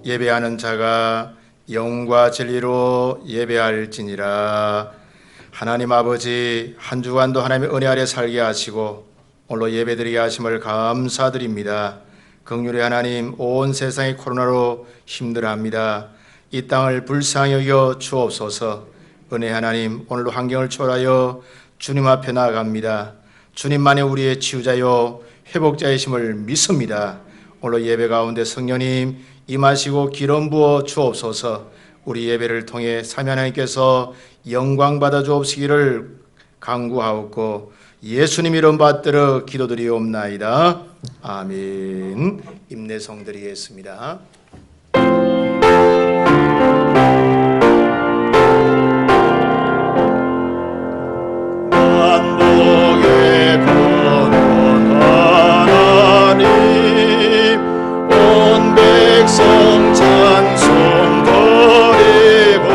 예배하는 자가 영과 진리로 예배할지니라. 하나님 아버지, 한 주간도 하나님의 은혜 아래 살게 하시고 오늘로 예배드리게 하심을 감사드립니다. 긍휼의 하나님, 온 세상이 코로나로 힘들어합니다. 이 땅을 불쌍히 여겨 주옵소서. 은혜 하나님, 오늘도 환경을 초월하여 주님 앞에 나아갑니다. 주님만이 우리의 치유자요 회복자이심을 믿습니다. 오늘 예배 가운데 성령님 임하시고 기름 부어 주옵소서. 우리 예배를 통해 삼위 하나님께서 영광 받아 주옵시기를 간구하옵고 예수님 이름 받들어 기도드리옵나이다. 아멘. 임내성 드리겠습니다. 찬송 드리고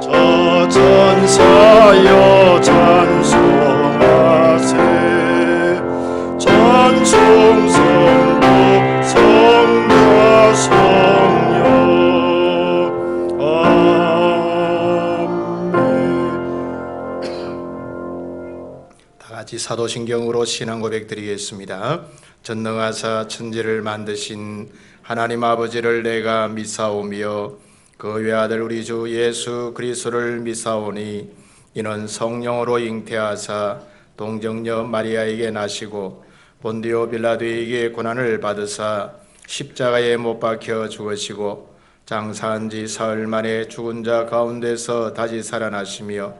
저 천사여 찬송하세 찬송 성부 성자 성령 아멘. 다같이 사도신경으로 신앙 고백 드리겠습니다. 전능하사 천지를 만드신 하나님 아버지를 내가 믿사오며 그 외아들 우리 주 예수 그리스도를 믿사오니 이는 성령으로 잉태하사 동정녀 마리아에게 나시고 본디오 빌라도에게 고난을 받으사 십자가에 못 박혀 죽으시고 장사한 지 사흘 만에 죽은 자 가운데서 다시 살아나시며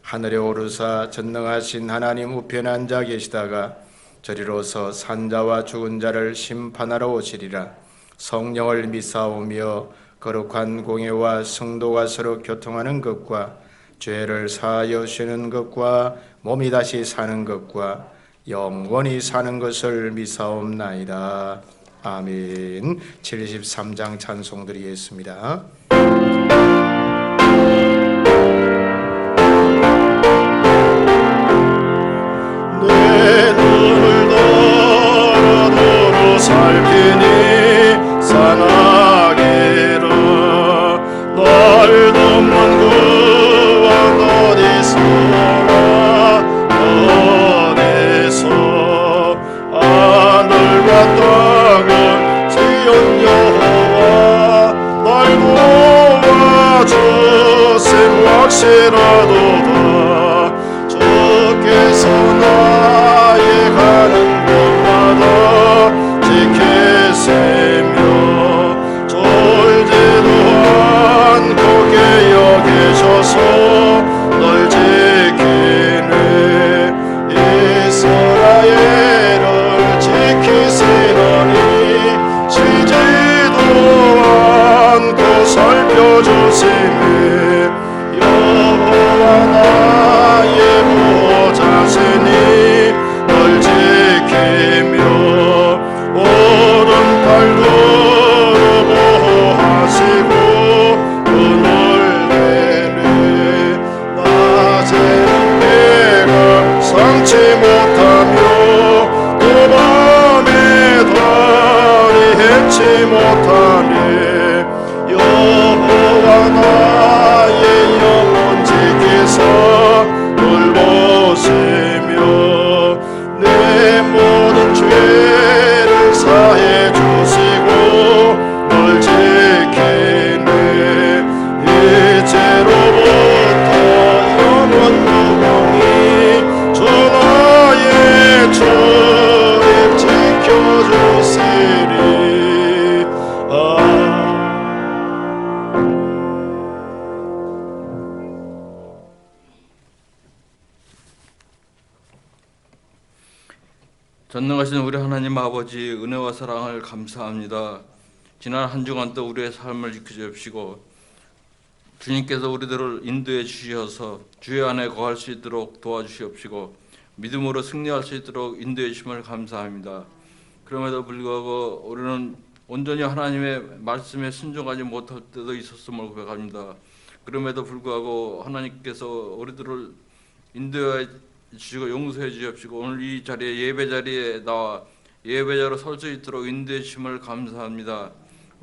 하늘에 오르사 전능하신 하나님 우편에 앉아 계시다가 저리로서 산자와 죽은 자를 심판하러 오시리라. 성령을 믿사오며 거룩한 공예와 성도가 서로 교통하는 것과 죄를 사하여 주시는 것과 몸이 다시 사는 것과 영원히 사는 것을 믿사옵나이다. 아멘. 73장 찬송 드리겠습니다. 내 눈을 더러 살피니 산하기라 날 돕는 구원 어디서 하늘과 땅은 지은 여호와 날 도와주심 확실하도다 주께서 나의 가는 곳마다 지키시며 졸지도 않고 깨어 계셔서 널 지키네 이스라엘을 지키시더니 쉬지도 않고 살펴주시네 여호와 나의 보호자시니 널 지키며 오른팔 들어 보호하시고 눈을 내리 낮에는 배가 상치 못하며 또 밤에 달이 해치 못하네 여호와 나의 영혼 지키사 돌보시며 내 모든 죄를 사해 주시고 널 지키네 이제로부터 영원 무궁히 주 나의 출입 지켜주시리 전능하신 우리 하나님 아버지 은혜와 사랑을 감사합니다. 지난 한 주간 또 우리의 삶을 지켜주시고 주님께서 우리들을 인도해 주셔서 주의 안에 거할 수 있도록 도와주시옵시고 믿음으로 승리할 수 있도록 인도해 주심을 감사합니다. 그럼에도 불구하고 우리는 온전히 하나님의 말씀에 순종하지 못할 때도 있었음을 고백합니다. 그럼에도 불구하고 하나님께서 우리들을 인도해 주시고 용서해 주옵시고 오늘 이 자리에 예배 자리에 나와 예배자로 설 수 있도록 인도해 주심을 감사합니다.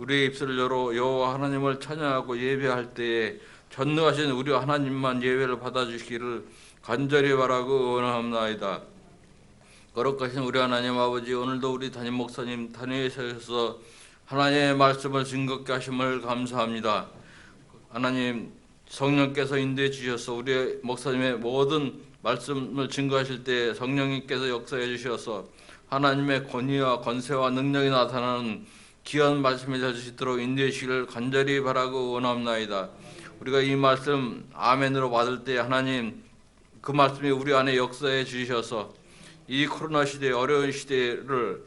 우리의 입술을 열어 여호와 하나님을 찬양하고 예배할 때에 전능하신 우리 하나님만 예배를 받아주시기를 간절히 바라고 원하옵나이다. 거룩하신 우리 하나님 아버지, 오늘도 우리 담임 목사님 단위에 서셔서 하나님의 말씀을 즐겁게 하심을 감사합니다. 하나님, 성령께서 인도해 주셔서 우리 목사님의 모든 말씀을 증거하실 때 성령님께서 역사해 주셔서 하나님의 권위와 권세와 능력이 나타나는 귀한 말씀이 될 수 있도록 인도해 주시기를 간절히 바라고 원합나이다. 우리가 이 말씀 아멘으로 받을 때 하나님, 그 말씀이 우리 안에 역사해 주셔서 이 코로나 시대, 어려운 시대를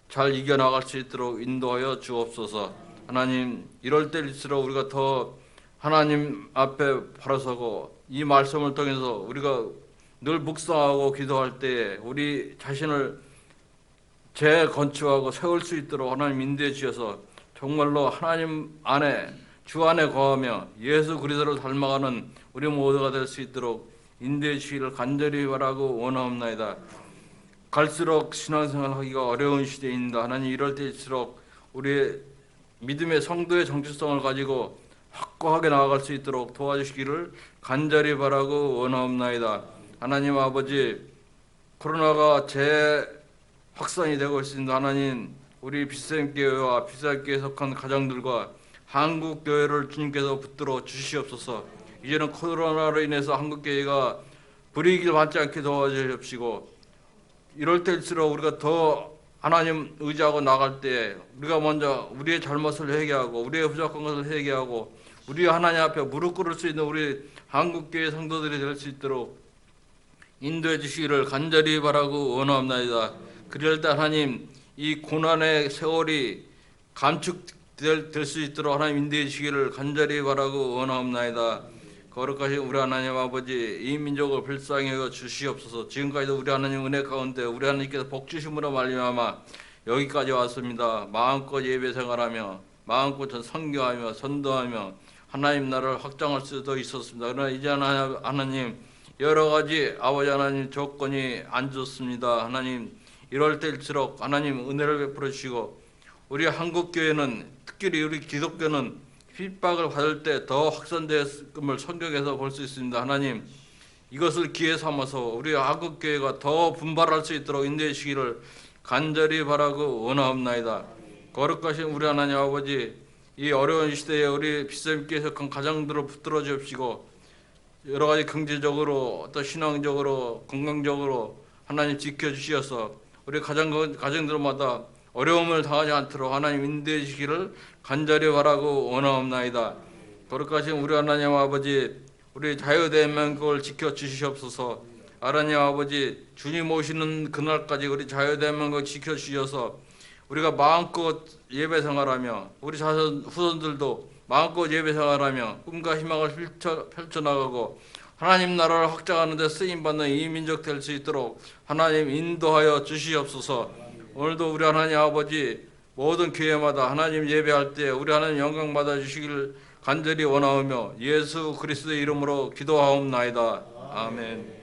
잘 이겨나갈 수 있도록 인도하여 주옵소서. 하나님, 이럴 때일수록 우리가 더 하나님 앞에 바로서고 이 말씀을 통해서 우리가 늘 묵상하고 기도할 때 우리 자신을 재건축하고 세울 수 있도록 하나님 인도해 주셔서 정말로 하나님 안에, 주 안에 거하며 예수 그리스도를 닮아가는 우리 모두가 될 수 있도록 인도해 주시기를 간절히 바라고 원하옵나이다. 갈수록 신앙생활 하기가 어려운 시대입니다. 하나님, 이럴 때일수록 우리의 믿음의 성도의 정체성을 가지고 확고하게 나아갈 수 있도록 도와주시기를 간절히 바라고 원하옵나이다. 하나님 아버지, 코로나가 재확산이 되고 있습니다. 하나님, 우리 빛샘교회와 빛샘교회에 속한 가정들과 한국교회를 주님께서 붙들어 주시옵소서. 이제는 코로나로 인해서 한국교회가 불이익을 받지 않게 도와주시옵시고, 이럴 때일수록 우리가 더 하나님 의지하고 나갈 때 우리가 먼저 우리의 잘못을 회개하고 우리의 부족한 것을 회개하고 우리 하나님 앞에 무릎 꿇을 수 있는 우리 한국교회 성도들이 될 수 있도록 인도해 주시기를 간절히 바라고 원하옵나이다. 그럴 때 하나님, 이 고난의 세월이 감축될 수 있도록 하나님 인도해 주시기를 간절히 바라고 원하옵나이다. 거룩하신 우리 하나님 아버지, 이 민족을 불쌍히 여겨 주시옵소서. 지금까지도 우리 하나님 은혜 가운데 우리 하나님께서 복 주심으로 말미암아 여기까지 왔습니다. 마음껏 예배 생활하며 마음껏 선교하며 선도하며 하나님 나라를 확장할 수도 있었습니다. 그러나 이제 하나님, 여러 가지 아버지 하나님 조건이 안 좋습니다. 하나님, 이럴 때일수록 하나님 은혜를 베풀어 주시고, 우리 한국교회는, 특히 우리 기독교는 핍박을 받을 때 더 확산됨을 성경에서 볼 수 있습니다. 하나님, 이것을 기회 삼아서 우리 한국교회가 더 분발할 수 있도록 인도해 주시기를 간절히 바라고 원하옵나이다. 거룩하신 우리 하나님 아버지, 이 어려운 시대에 우리 빛샘교회에 속한 가정들을 붙들어 주옵시고, 여러 가지 경제적으로 또 신앙적으로 건강적으로 하나님 지켜주시어서 우리 가정들마다 어려움을 당하지 않도록 하나님 인도해 주시기를 간절히 바라고 원하옵나이다. 거룩하신 우리 하나님 아버지, 우리 자유대한민국을 지켜주시옵소서. 하나님 아버지, 주님 오시는 그날까지 우리 자유대한민국을 지켜주셔서 우리가 마음껏 예배 생활하며 우리 자손 후손들도 마음껏 예배 생활하며 꿈과 희망을 펼쳐나가고 하나님 나라를 확장하는 데 쓰임받는 이 민족 될 수 있도록 하나님 인도하여 주시옵소서. 오늘도 우리 하나님 아버지, 모든 교회마다 하나님 예배할 때 우리 하나님 영광 받아 주시기를 간절히 원하오며 예수 그리스도의 이름으로 기도하옵나이다. 아멘.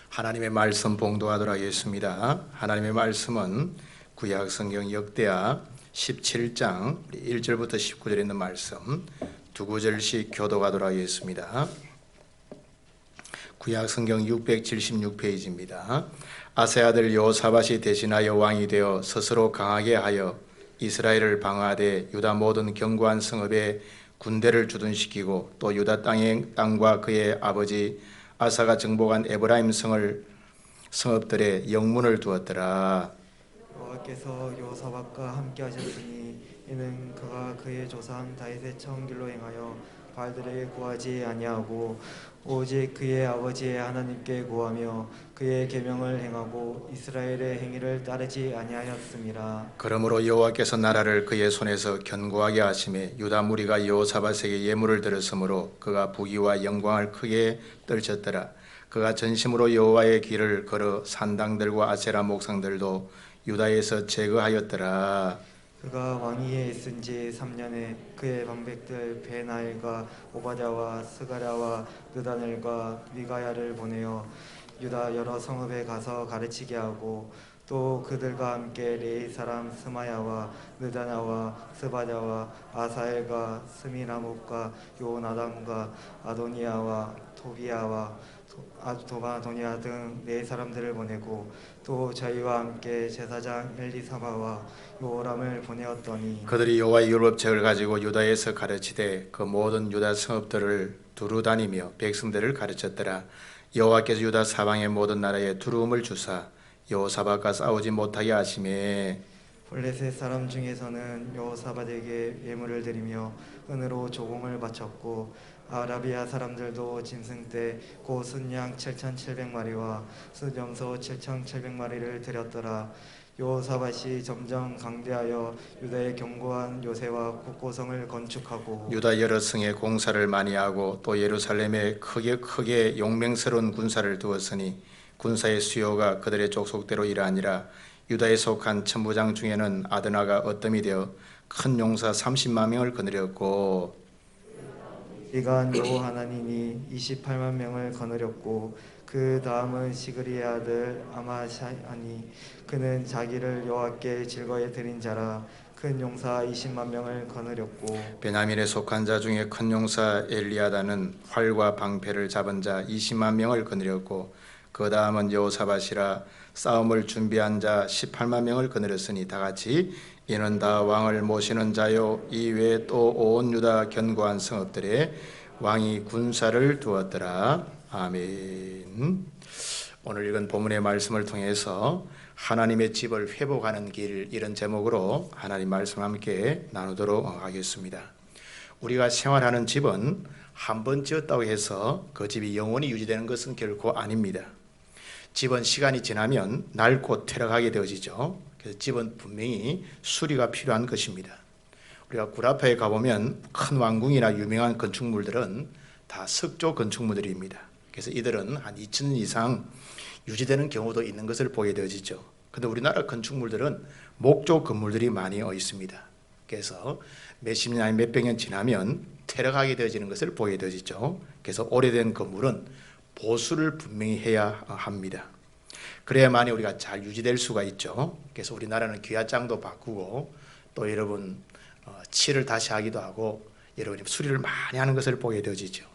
하나님의 말씀 봉독하도록 하겠습니다. 하나님의 말씀은 구약 성경 역대하 17장 1절부터 19절에 있는 말씀 두 구절씩 교독하도록 하겠습니다. 구약 성경 676페이지입니다. 아세 아들 여호사밧이 대신하여 왕이 되어 스스로 강하게 하여 이스라엘을 방어하되 유다 모든 견고한 성읍에 군대를 주둔시키고 또 유다 땅과 그의 아버지 아사가 정복한 에브라임 성읍들의 영문을 두었더라. 여호와께서 여호사밧과 함께 하셨으니 이는 그가 그의 조상 다윗의 청 길로 행하여 바알들에게 구하지 아니하고 오직 그의 아버지의 하나님께 구하며 그의 계명을 행하고 이스라엘의 행위를 따르지 아니하였음이라. 그러므로 여호와께서 나라를 그의 손에서 견고하게 하심에 유다 무리가 여호사밧에게 예물을 드렸으므로 그가 부귀와 영광을 크게 떨쳤더라. 그가 전심으로 여호와의 길을 걸어 산당들과 아세라 목상들도 유다에서 제거하였더라. 그가 왕위에 있은 지 3년에 그의 방백들 베나엘과 오바댜와 스가랴와 느다넬과 미가야를 보내어 유다 여러 성읍에 가서 가르치게 하고 또 그들과 함께 레이 사람 스마야와 느다냐와 스바랴와 아사엘과 스미라목과 요나담과 아도니아와 토비야와 도바도니아 등 네 사람들을 보내고 또 저희와 함께 제사장 엘리사바와 요람을 보내었더니 그들이 여호와의 율법책을 가지고 유다에서 가르치되 그 모든 유다 성읍들을 두루 다니며 백성들을 가르쳤더라. 여호와께서 유다 사방의 모든 나라에 두루움을 주사 여호사밧과 싸우지 못하게 하시매 블레셋 사람 중에서는 여호사밧에게 예물을 드리며 은으로 조공을 바쳤고 아라비아 사람들도 짐승 때 고순양 7,700마리와 수염소 7,700마리를 드렸더라. 여호사밧이 점점 강대하여 유다의 견고한 요새와 국고성을 건축하고 유다 여러 성에 공사를 많이 하고 또 예루살렘에 크게 용맹스러운 군사를 두었으니 군사의 수요가 그들의 족속대로 이러하니라. 유다에 속한 천부장 중에는 아드나가 어뜸이 되어 큰 용사 30만 명을 거느렸고 이간 여호하나님이 28만 명을 거느렸고 그 다음은 시그리의 아들 아마샤니 그는 자기를 여호와께 즐거이 드린 자라. 큰 용사 20만 명을 거느렸고 베냐민에 속한 자 중에 큰 용사 엘리아다는 활과 방패를 잡은 자 20만 명을 거느렸고 그 다음은 여호사밧이라 싸움을 준비한 자 18만 명을 거느렸으니 다같이 이는 다 왕을 모시는 자요 이 외에 또 온 유다 견고한 성읍들에 왕이 군사를 두었더라. 아멘. 오늘 읽은 본문의 말씀을 통해서 하나님의 집을 회복하는 길, 이런 제목으로 하나님 말씀 함께 나누도록 하겠습니다. 우리가 생활하는 집은 한 번 지었다고 해서 그 집이 영원히 유지되는 것은 결코 아닙니다. 집은 시간이 지나면 낡고 퇴락하게 되어지죠. 그래서 집은 분명히 수리가 필요한 것입니다. 우리가 구라파에 가보면 큰 왕궁이나 유명한 건축물들은 다 석조 건축물들입니다. 그래서 이들은 한 2000년 이상 유지되는 경우도 있는 것을 보게 되어지죠. 그런데 우리나라 건축물들은 목조 건물들이 많이 있습니다. 그래서 몇십 년 아니 몇백 년 지나면 퇴락하게 되어지는 것을 보게 되어지죠. 그래서 오래된 건물은 보수를 분명히 해야 합니다. 그래야만이 우리가 잘 유지될 수가 있죠. 그래서 우리나라는 기와장도 바꾸고 또 여러분 칠을 다시 하기도 하고 여러분이 수리를 많이 하는 것을 보게 되어지죠.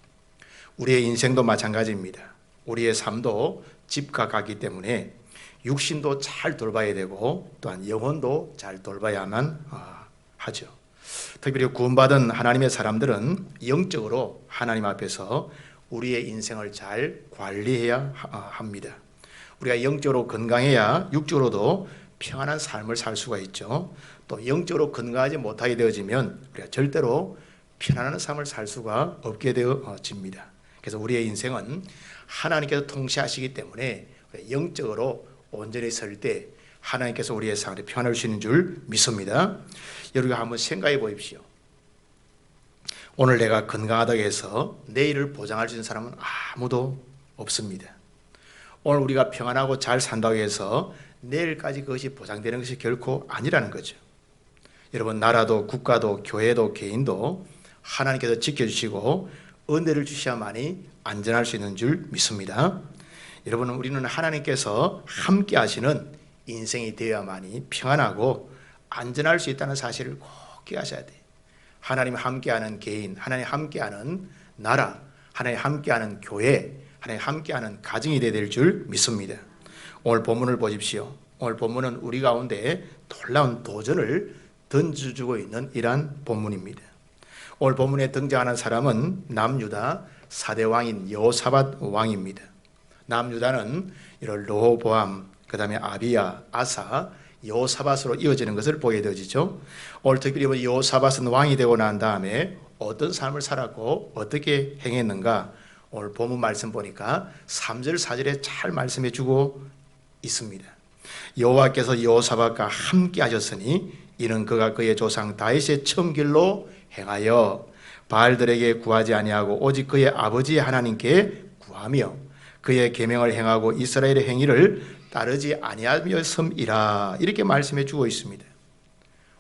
우리의 인생도 마찬가지입니다. 우리의 삶도 집과 같기 때문에 육신도 잘 돌봐야 되고 또한 영혼도 잘 돌봐야만 하죠. 특별히 구원받은 하나님의 사람들은 영적으로 하나님 앞에서 우리의 인생을 잘 관리해야 합니다. 우리가 영적으로 건강해야 육적으로도 평안한 삶을 살 수가 있죠. 또 영적으로 건강하지 못하게 되어지면 우리가 절대로 편안한 삶을 살 수가 없게 되어집니다. 그래서 우리의 인생은 하나님께서 통치하시기 때문에 영적으로 온전히 설 때 하나님께서 우리의 삶을 편할 수 있는 줄 믿습니다. 여러분 한번 생각해 보십시오. 오늘 내가 건강하다고 해서 내일을 보장할 수 있는 사람은 아무도 없습니다. 오늘 우리가 평안하고 잘 산다고 해서 내일까지 그것이 보장되는 것이 결코 아니라는 거죠. 여러분 나라도 국가도 교회도 개인도 하나님께서 지켜주시고 은혜를 주셔야만이 안전할 수 있는 줄 믿습니다. 여러분 우리는 하나님께서 함께 하시는 인생이 되어야만이 평안하고 안전할 수 있다는 사실을 꼭 기억하셔야 돼요. 하나님 함께하는 개인, 하나님 함께하는 나라, 하나님 함께하는 교회, 하나님 함께하는 가정이 되어야 될 줄 믿습니다. 오늘 본문을 보십시오. 오늘 본문은 우리 가운데 놀라운 도전을 던져주고 있는 이러한 본문입니다. 오늘 본문에 등장하는 사람은 남유다 4대 왕인 여호사밧 왕입니다. 남유다는 이런 르호보암, 그 다음에 아비야, 아사, 여호사밧으로 이어지는 것을 보게 되어지죠. 오늘 특별히 여호사밧은 왕이 되고 난 다음에 어떤 삶을 살았고 어떻게 행했는가 오늘 본문 말씀 보니까 3절 4절에 잘 말씀해 주고 있습니다. 여호와께서 여호사밧과 함께 하셨으니 이는 그가 그의 조상 다윗의 청길로 행하여 바알들에게 구하지 아니하고 오직 그의 아버지 하나님께 구하며 그의 계명을 행하고 이스라엘의 행위를 따르지 아니하였음이라 이렇게 말씀해 주고 있습니다.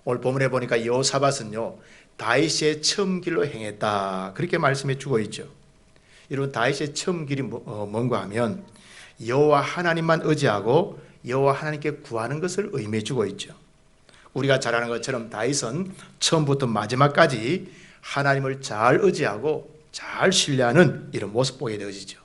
오늘 본문에 보니까 여호사밧은요 다윗의 처음 길로 행했다 그렇게 말씀해 주고 있죠. 여러분 다윗의 처음 길이 뭔가 하면 여호와 하나님만 의지하고 여호와 하나님께 구하는 것을 의미해 주고 있죠. 우리가 잘 아는 것처럼 다윗은 처음부터 마지막까지 하나님을 잘 의지하고 잘 신뢰하는 이런 모습 보게 되어지죠.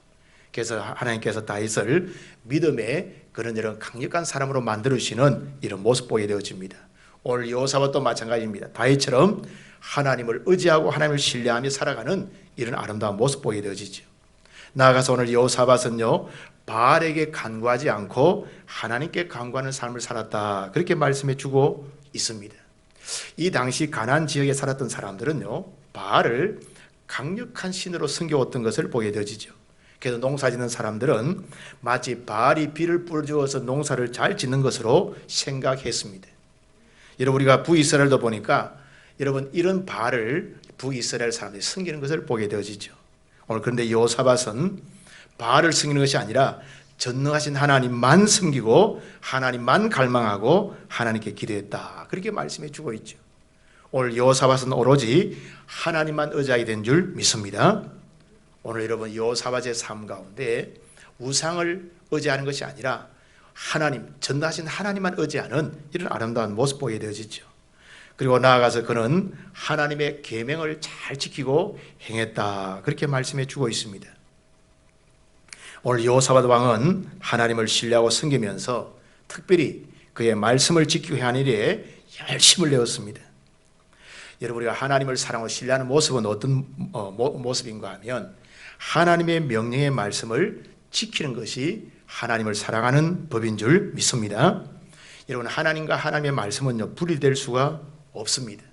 그래서 하나님께서 다윗을 믿음의 그런 이런 강력한 사람으로 만들으시는 이런 모습 보게 되어집니다. 오늘 여호사밧도 마찬가지입니다. 다윗처럼 하나님을 의지하고 하나님을 신뢰하며 살아가는 이런 아름다운 모습 보게 되어지죠. 나아가서 오늘 여호사밧은요 바알에게 간구하지 않고 하나님께 간구하는 삶을 살았다 그렇게 말씀해 주고 있습니다. 이 당시 가나안 지역에 살았던 사람들은요 바알을 강력한 신으로 섬겨왔던 것을 보게 되어지죠. 그래서 농사 짓는 사람들은 마치 바알이 비를 뿌려주어서 농사를 잘 짓는 것으로 생각했습니다. 여러분 우리가 북이스라엘도 보니까 여러분 이런 바알을 북이스라엘 사람들이 섬기는 것을 보게 되어지죠. 오늘 그런데 여호사밧은 바알을 섬기는 것이 아니라 전능하신 하나님만 섬기고 하나님만 갈망하고 하나님께 기도했다 그렇게 말씀해 주고 있죠. 오늘 여호사밧은 오로지 하나님만 의지하게 된 줄 믿습니다. 오늘 여러분 여호사밧의 삶 가운데 우상을 의지하는 것이 아니라 하나님, 전능하신 하나님만 의지하는 이런 아름다운 모습 보게 되어지죠. 그리고 나아가서 그는 하나님의 계명을 잘 지키고 행했다 그렇게 말씀해 주고 있습니다. 오늘 여호사밧 왕은 하나님을 신뢰하고 섬기면서 특별히 그의 말씀을 지키고 행하는 일에 열심을 내었습니다. 여러분 우리가 하나님을 사랑하고 신뢰하는 모습은 어떤 모습인가 하면 하나님의 명령의 말씀을 지키는 것이 하나님을 사랑하는 법인 줄 믿습니다. 여러분 하나님과 하나님의 말씀은요 분리될 수가 없습니다.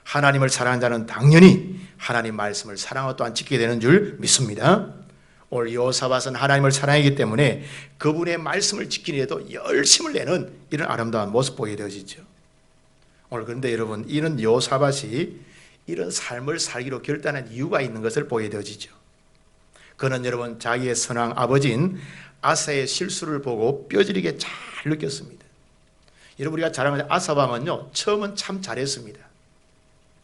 하나님을 사랑하는 자는 당연히 하나님 말씀을 사랑하고 또한 지키게 되는 줄 믿습니다. 오늘 여호사밧은 하나님을 사랑하기 때문에 그분의 말씀을 지키기 위해서 열심을 내는 이런 아름다운 모습 보게 되어지죠. 오늘 그런데 여러분 이런 여호사밧이 이런 삶을 살기로 결단한 이유가 있는 것을 보게 되어지죠. 그는 여러분 자기의 선왕 아버지인 아사의 실수를 보고 뼈저리게 잘 느꼈습니다. 여러분 우리가 잘 아는 아사 왕은요 처음은 참 잘했습니다.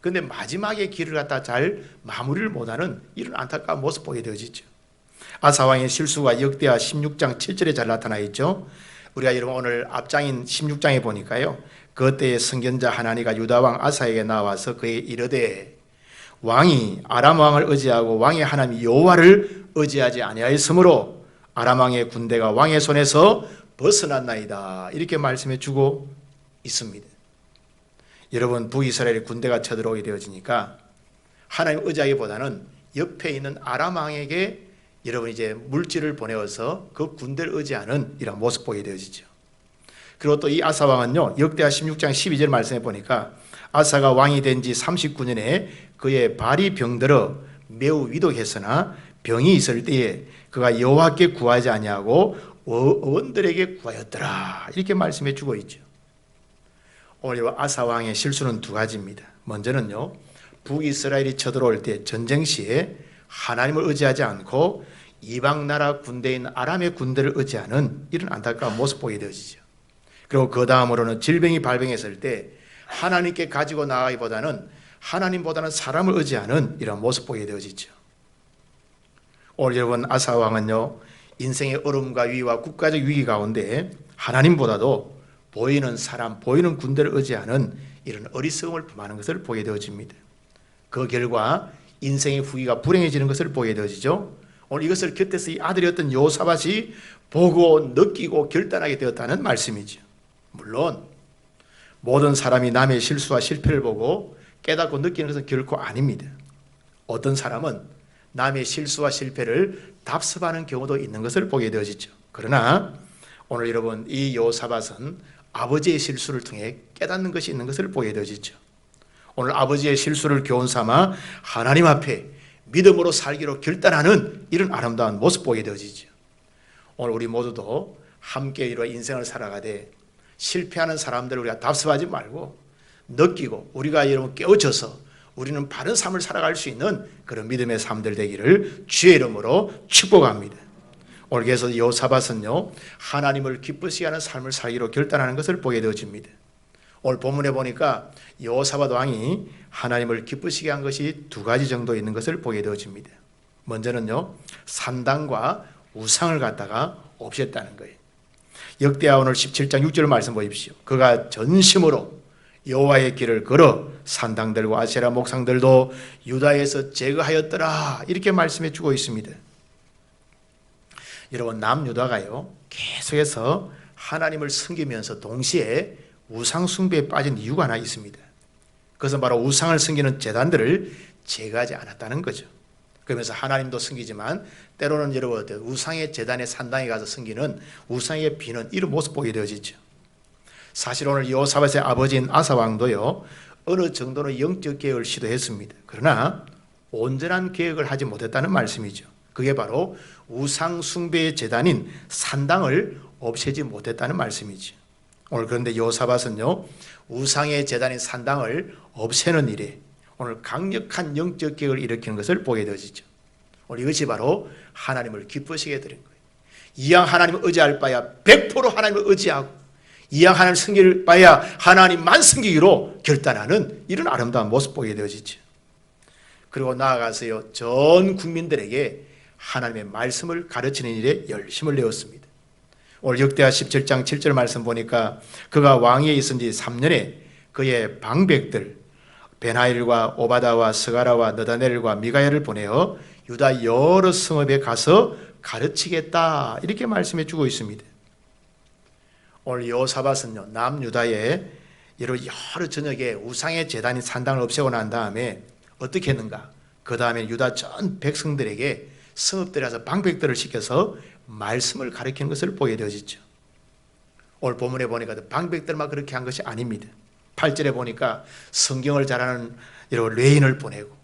그런데 마지막에 길을 갖다 잘 마무리를 못하는 이런 안타까운 모습 보게 되어지죠. 아사 왕의 실수가 역대하 16장 7절에 잘 나타나 있죠. 우리가 여러분 오늘 앞장인 16장에 보니까요 그때의 선견자 하나니가 유다 왕 아사에게 나와서 그에게 이르되 왕이 아람 왕을 의지하고 왕의 하나님 여호와를 의지하지 아니하였으므로 아람 왕의 군대가 왕의 손에서 벗어났나이다 이렇게 말씀해 주고 있습니다. 여러분 북이스라엘의 군대가 쳐들어오게 되어지니까 하나님 의지하기보다는 옆에 있는 아람 왕에게 여러분 이제 물질을 보내어서 그 군대를 의지하는 이런 모습 보게 되어지죠. 그리고 또 이 아사 왕은요 역대하 16장 12절 말씀해 보니까 아사가 왕이 된 지 39년에 그의 발이 병들어 매우 위독했으나 병이 있을 때에 그가 여호와께 구하지 아니하고 어원들에게 구하였더라 이렇게 말씀해 주고 있죠. 오늘 아사 왕의 실수는 두 가지입니다. 먼저는요 북이스라엘이 쳐들어올 때 전쟁 시에 하나님을 의지하지 않고 이방 나라 군대인 아람의 군대를 의지하는 이런 안타까운 모습 보게 되어지죠. 그리고 그 다음으로는 질병이 발병했을 때 하나님께 가지고 나가기보다는 하나님보다는 사람을 의지하는 이런 모습 보게 되어지죠. 오늘 여러분 아사 왕은요 인생의 어려움과 위기와 국가적 위기 가운데 하나님보다도 보이는 사람, 보이는 군대를 의지하는 이런 어리석음을 범하는 것을 보게 되어집니다. 그 결과 인생의 후기가 불행해지는 것을 보게 되어지죠. 오늘 이것을 곁에서 이 아들이었던 여호사밧이 보고 느끼고 결단하게 되었다는 말씀이죠. 물론 모든 사람이 남의 실수와 실패를 보고 깨닫고 느끼는 것은 결코 아닙니다. 어떤 사람은 남의 실수와 실패를 답습하는 경우도 있는 것을 보게 되어지죠. 그러나 오늘 여러분 이 여호사밧은 아버지의 실수를 통해 깨닫는 것이 있는 것을 보게 되어지죠. 오늘 아버지의 실수를 교훈 삼아 하나님 앞에 믿음으로 살기로 결단하는 이런 아름다운 모습 보게 되어지죠. 오늘 우리 모두도 함께 이루어 인생을 살아가되 실패하는 사람들을 우리가 답습하지 말고 느끼고 우리가 여러분 깨우쳐서 우리는 바른 삶을 살아갈 수 있는 그런 믿음의 삶들 되기를 주의 이름으로 축복합니다. 오늘 그래서 여호사밧은요 하나님을 기쁘시게 하는 삶을 살기로 결단하는 것을 보게 되어집니다. 오늘 본문에 보니까 여호사밧 왕이 하나님을 기쁘시게 한 것이 두 가지 정도 있는 것을 보게 되어집니다. 먼저는요 산당과 우상을 갖다가 없앴다는 거예요. 역대하 오늘 17장 6절 말씀 보십시오. 그가 전심으로 여호와의 길을 걸어 산당들과 아세라 목상들도 유다에서 제거하였더라 이렇게 말씀해 주고 있습니다. 여러분 남유다가요 계속해서 하나님을 섬기면서 동시에 우상 숭배에 빠진 이유가 하나 있습니다. 그것은 바로 우상을 섬기는 제단들을 제거하지 않았다는 거죠. 그러면서 하나님도 섬기지만 때로는 여러분 우상의 제단의 산당에 가서 섬기는 우상의 비는 이런 모습 보게 되어지죠. 사실 오늘 여호사밧의 아버지인 아사 왕도요 어느 정도는 영적 개혁을 시도했습니다. 그러나 온전한 개혁을 하지 못했다는 말씀이죠. 그게 바로 우상 숭배의 제단인 산당을 없애지 못했다는 말씀이죠. 오늘 그런데 여호사밧은요 우상의 제단인 산당을 없애는 일에 오늘 강력한 영적 개혁을 일으키는 것을 보게 되어지죠. 오늘 이것이 바로 하나님을 기쁘시게 드린 거예요. 이왕 하나님을 의지할 바야 100% 하나님을 의지하고 이왕 하나님을 섬길 바야 하나님만 섬기기로 결단하는 이런 아름다운 모습 보게 되어지죠. 그리고 나아가서요 전 국민들에게 하나님의 말씀을 가르치는 일에 열심을 내었습니다. 오늘 역대하 17장 7절 말씀 보니까 그가 왕위에 있은 지 3년에 그의 방백들 베나일과 오바다와 스가라와 느다넬과 미가야를 보내어 유다 여러 성읍에 가서 가르치겠다 이렇게 말씀해 주고 있습니다. 오늘 여호사밧은요 남유다에 여러 전역에 우상의 제단인 산당을 없애고 난 다음에 어떻게 했는가? 그 다음에 유다 전 백성들에게 성읍들에 가서 방백들을 시켜서 말씀을 가르치는 것을 보게 되어지죠. 오늘 본문에 보니까 방백들만 그렇게 한 것이 아닙니다. 8절에 보니까 성경을 잘하는 이런 레인을 보내고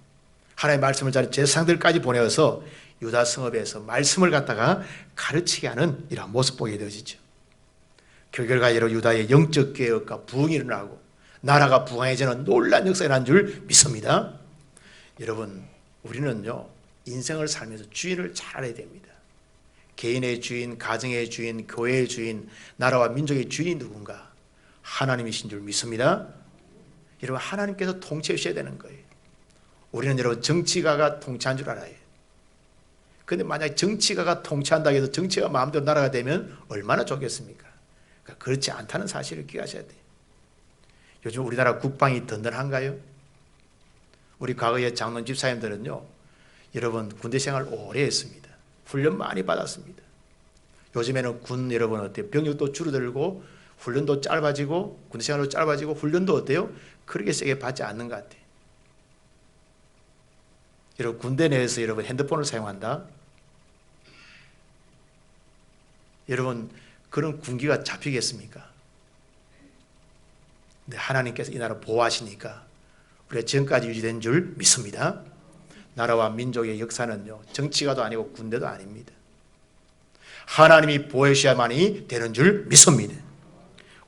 하나님의 말씀을 잘하는 제사장들까지 보내어서 유다 성읍에서 말씀을 갖다가 가르치게 하는 이런 모습 보게 되어지죠. 그 결과 유다의 영적 개혁과 부흥이 일어나고 나라가 부강해지는 놀라운 역사가 일어난 줄 믿습니다. 여러분 우리는요 인생을 살면서 주인을 잘 알아야 됩니다. 개인의 주인, 가정의 주인, 교회의 주인, 나라와 민족의 주인이 누군가? 하나님이신 줄 믿습니다. 여러분 하나님께서 통치해 주셔야 되는 거예요. 우리는 여러분 정치가가 통치한 줄 알아요. 그런데 만약에 정치가가 통치한다고 해서 정치가 마음대로 나라가 되면 얼마나 좋겠습니까? 그러니까 그렇지 않다는 사실을 기억하셔야 돼요. 요즘 우리나라 국방이 든든한가요? 우리 과거의 장로님 집사님들은요 여러분 군대 생활 오래 했습니다. 훈련 많이 받았습니다. 요즘에는 군 여러분 어때요? 병력도 줄어들고 훈련도 짧아지고 군대 생활도 짧아지고 훈련도 어때요? 그렇게 세게 받지 않는 것 같아요. 여러분 군대 내에서 여러분 핸드폰을 사용한다? 여러분 그런 군기가 잡히겠습니까? 근데 하나님께서 이 나라 보호하시니까 우리가 지금까지 유지된 줄 믿습니다. 나라와 민족의 역사는요 정치가도 아니고 군대도 아닙니다. 하나님이 보호해 주셔야만이 되는 줄 믿습니다.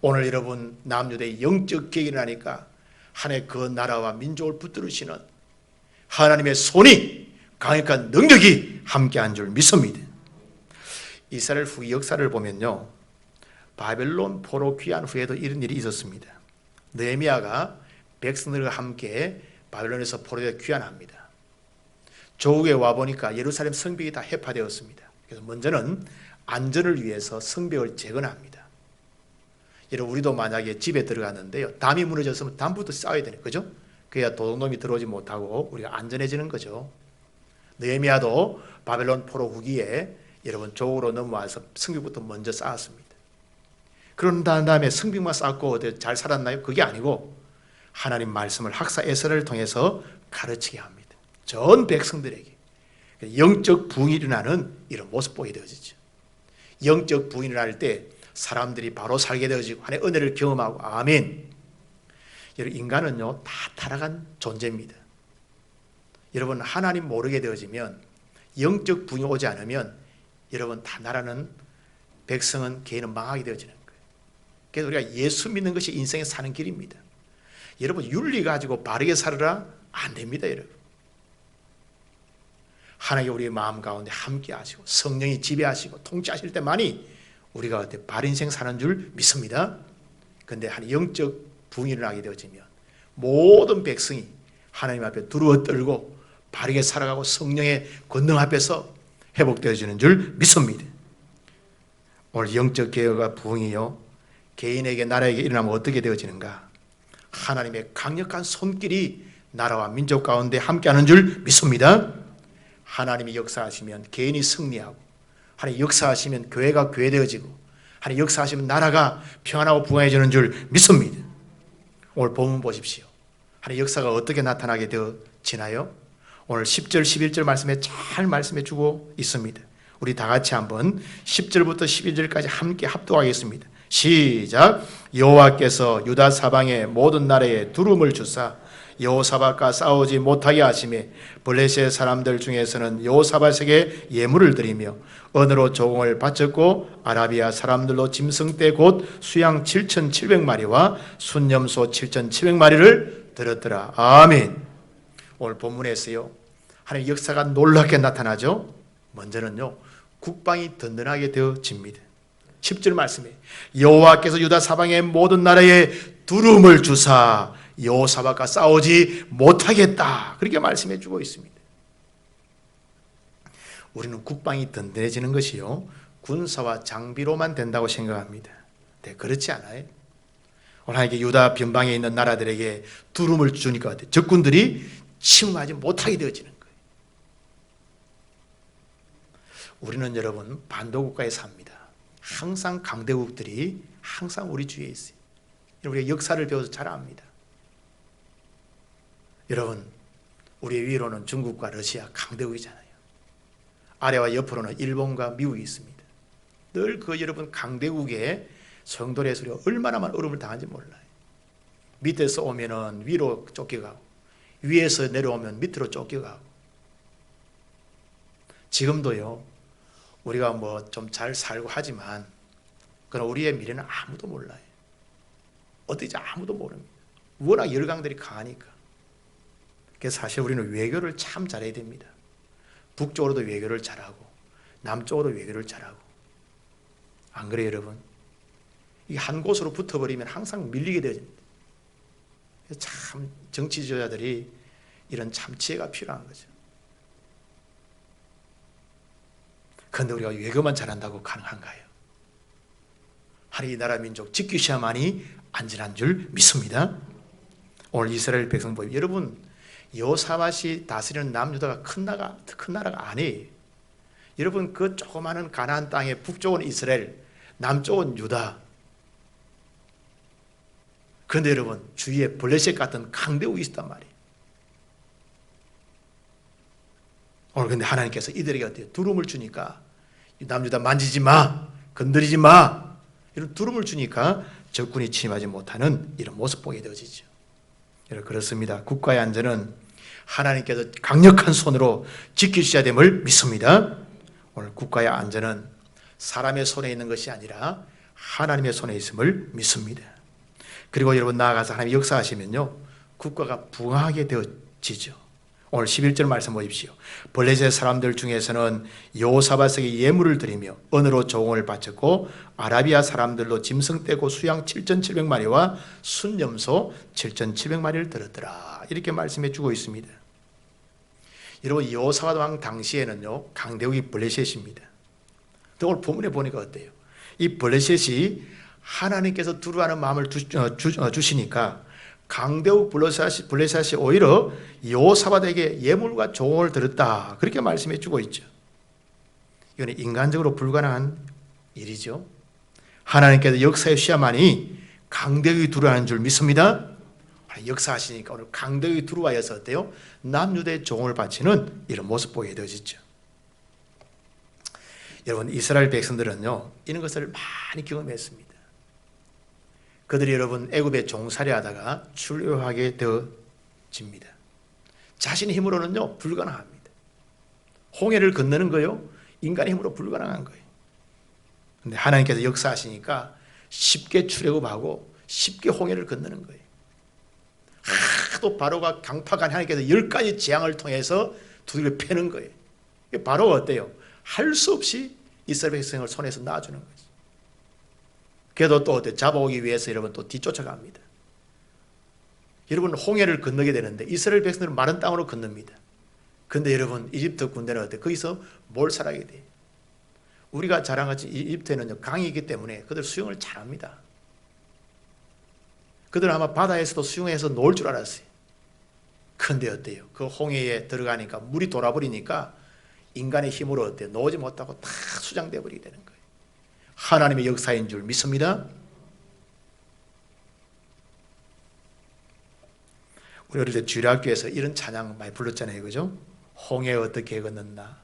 오늘 여러분 남유다의 영적 개혁이 일어나니까 하나님의 그 나라와 민족을 붙들으시는 하나님의 손이 강력한 능력이 함께한 줄 믿습니다. 이스라엘 후기 역사를 보면요 바벨론 포로 귀환 후에도 이런 일이 있었습니다. 느헤미야가 백성들과 함께 바벨론에서 포로되어 귀환합니다. 조국에 와보니까 예루살렘 성벽이 다 해파되었습니다. 그래서 먼저는 안전을 위해서 성벽을 재건합니다. 여러분 우리도 만약에 집에 들어갔는데요 담이 무너졌으면 담부터 쌓아야 되는 거죠. 그래야 도둑놈이 들어오지 못하고 우리가 안전해지는 거죠. 느헤미야도 바벨론 포로 후기에 여러분 조국으로 넘어와서 성벽부터 먼저 쌓았습니다. 그런 다음에 성벽만 쌓고 잘 살았나요? 그게 아니고 하나님 말씀을 학사 에스라를 통해서 가르치게 합니다. 전 백성들에게 영적 부흥이 일어나는 이런 모습 보게 되어지죠. 영적 부흥이 일어날 때 사람들이 바로 살게 되어지고 하나님의 은혜를 경험하고 아멘. 여러분 인간은요 다 타락한 존재입니다. 여러분 하나님 모르게 되어지면 영적 부흥이 오지 않으면 여러분 다 나라는 백성은 개인은 망하게 되어지는 거예요. 그래서 우리가 예수 믿는 것이 인생에 사는 길입니다. 여러분 윤리 가지고 바르게 살으라 안 됩니다. 여러분 하나님이 우리의 마음 가운데 함께 하시고 성령이 지배하시고 통치하실 때만이 우리가 바른 인생 사는 줄 믿습니다. 그런데 한 영적 부흥이 일어나게 되어지면 모든 백성이 하나님 앞에 두루워 떨고 바르게 살아가고 성령의 권능 앞에서 회복되어지는 줄 믿습니다. 오늘 영적 개혁과 부흥이요, 개인에게 나라에게 일어나면 어떻게 되어지는가? 하나님의 강력한 손길이 나라와 민족 가운데 함께하는 줄 믿습니다. 하나님이 역사하시면 개인이 승리하고, 하나님 역사하시면 교회가 교회되어지고, 하나님 역사하시면 나라가 평안하고 부강해지는 줄 믿습니다. 오늘 본문 보십시오. 하나님 역사가 어떻게 나타나게 되어지나요? 오늘 10절 11절 말씀에 잘 말씀해 주고 있습니다. 우리 다 같이 한번 10절부터 11절까지 함께 합독하겠습니다. 시작. 여호와께서 유다 사방의 모든 나라에 두름을 주사 여호사밧과 싸우지 못하게 하시매 블레셋 사람들 중에서는 여호사밧에게 예물을 드리며 언으로 조공을 바쳤고 아라비아 사람들로 짐승떼 곧 수양 7,700마리와 순염소 7,700마리를 들었더라. 아멘. 오늘 본문에서요, 하나님의 역사가 놀랍게 나타나죠. 먼저는요, 국방이 든든하게 되어집니다. 10절 말씀에 여호와께서 유다 사방의 모든 나라에 두름을 주사 여호사밧과 싸우지 못하겠다, 그렇게 말씀해 주고 있습니다. 우리는 국방이 든든해지는 것이요, 군사와 장비로만 된다고 생각합니다. 네, 그렇지 않아요. 오늘 유다 변방에 있는 나라들에게 두름을 주니까 적군들이 침공하지 못하게 되어지는 거예요. 우리는 여러분 반도국가에 삽니다. 항상 강대국들이 항상 우리 주위에 있어요. 우리가 역사를 배워서 잘 압니다. 여러분, 우리 위로는 중국과 러시아 강대국이잖아요. 아래와 옆으로는 일본과 미국이 있습니다. 늘 그 여러분 강대국의 성도에서 우리가 얼마나 많은 어려움을 당한지 몰라요. 밑에서 오면은 위로 쫓겨가고, 위에서 내려오면 밑으로 쫓겨가고. 지금도요, 우리가 뭐 좀 잘 살고 하지만 그러나 우리의 미래는 아무도 몰라요. 어떻게 아무도 모릅니다. 워낙 열강들이 강하니까. 그래서 사실 우리는 외교를 참 잘해야 됩니다. 북쪽으로도 외교를 잘하고 남쪽으로 외교를 잘하고. 안 그래요, 여러분? 이게 한 곳으로 붙어버리면 항상 밀리게 되어집니다. 참 정치 지도자들이 이런 참 지혜가 필요한 거죠. 그런데 우리가 외교만 잘한다고 가능한가요? 하나님 이 나라 민족 지키셔야만이 안전한 줄 믿습니다. 오늘 이스라엘 백성 보면 여러분, 여호사밧이 다스리는 남유다가 큰 나라가 아니에요. 여러분, 그 조그마한 가나안 땅의 북쪽은 이스라엘, 남쪽은 유다. 그런데 여러분, 주위에 블레셋 같은 강대국이 있단 말이에요. 오늘 근데 하나님께서 이들에게 어때요? 두름을 주니까 남유다 만지지 마, 건드리지 마, 이런 두름을 주니까 적군이 침하지 못하는 이런 모습 보게 되어지죠. 여러분, 그렇습니다. 국가의 안전은 하나님께서 강력한 손으로 지키셔야 됨을 믿습니다. 오늘 국가의 안전은 사람의 손에 있는 것이 아니라 하나님의 손에 있음을 믿습니다. 그리고 여러분, 나아가서 하나님이 역사하시면요, 국가가 부강하게 되어지죠. 오늘 11절 말씀 보십시오. 블레셋 사람들 중에서는 여호사밧에게 예물을 드리며 언으로 조공을 바쳤고 아라비아 사람들로 짐승 떼고 수양 7,700마리와 순염소 7,700마리를 들었더라, 이렇게 말씀해 주고 있습니다. 여러분, 여호사밧 왕 당시에는요, 강대국이 블레셋입니다. 오늘 본문에 보니까 어때요? 이 블레셋이 하나님께서 두려워하는 마음을 주시니까 강대국 블레셋이 오히려 여호사밧에게 예물과 조공을 드렸다, 그렇게 말씀해 주고 있죠. 이건 인간적으로 불가능한 일이죠. 하나님께서 역사에 쉬야만이 강대국이 두려워하는 줄 믿습니다. 역사하시니까 오늘 강대국이 두려워해서 어때요? 남유다의 조공을 바치는 이런 모습 보게 되어지죠. 여러분, 이스라엘 백성들은요, 이런 것을 많이 경험했습니다. 그들이 여러분 애굽에 종살이 하다가 출애굽하게 되어집니다. 자신의 힘으로는요 불가능합니다. 홍해를 건너는 거요, 인간의 힘으로 불가능한 거예요. 그런데 하나님께서 역사하시니까 쉽게 출애굽하고 쉽게 홍해를 건너는 거예요. 하도 바로가 강팍한 하나님께서 10가지 재앙을 통해서 두들겨 패는 거예요. 바로 어때요? 할 수 없이 이스라엘 백성을 손에서 놔주는 거지. 그래도 또 어때? 잡아오기 위해서 여러분 또 뒤쫓아갑니다. 여러분 홍해를 건너게 되는데 이스라엘 백성들은 마른 땅으로 건넙니다. 그런데 여러분 이집트 군대는 어때? 거기서 몰살하게 돼. 우리가 자랑하지 이집트에는 강이 있기 때문에 그들 수영을 잘합니다. 그들은 아마 바다에서도 수영해서 놀 줄 알았어요. 그런데 어때요? 그 홍해에 들어가니까 물이 돌아버리니까 인간의 힘으로 어때요? 놓지 못하고 다 수장돼 버리게 되는 거예요. 하나님의 역사인 줄 믿습니다. 우리 어릴 때 주일학교에서 이런 찬양 많이 불렀잖아요, 그죠? 홍해 어떻게 건넜나,